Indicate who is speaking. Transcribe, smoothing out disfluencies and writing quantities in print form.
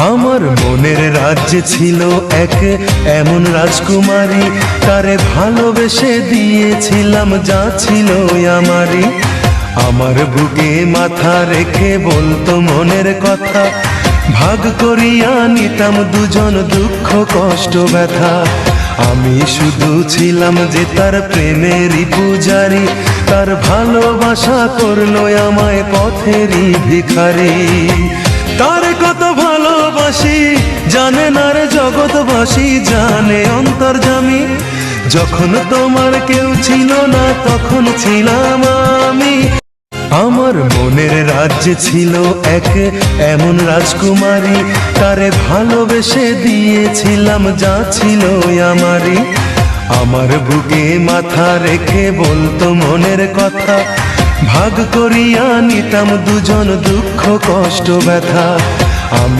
Speaker 1: আমার মনের রাজ্যে ছিল এক এমন রাজকুমারী, তারে ভালোবেসে দিয়েছিলাম যা ছিল আমারই। আমার বুকে মাথা রেখে বলতো মনের কথা, ভাগ করিয়া নিতাম দুজন দুঃখ কষ্ট ব্যথা। আমি শুধু ছিলাম যে তার প্রেমেরই পূজারি, তার ভালোবাসা করলো আমায় পথেরই ভিখারি। তার কত ভালোবাসি জানে না রে জগৎবাসী, জানে অন্তর্যামী। যখন তোমার কেউ ছিল না তখন ছিলাম আমি। আমার মনের রাজ্যে ছিল এক এমন রাজকুমারী, তারে ভালোবেসে দিয়েছিলাম যা ছিল আমারই। আমার বুকে মাথা রেখে বলতো মনের কথা, ভাগ করিয়া নিতাম দুজন দুঃখ কষ্ট ব্যথা। আমি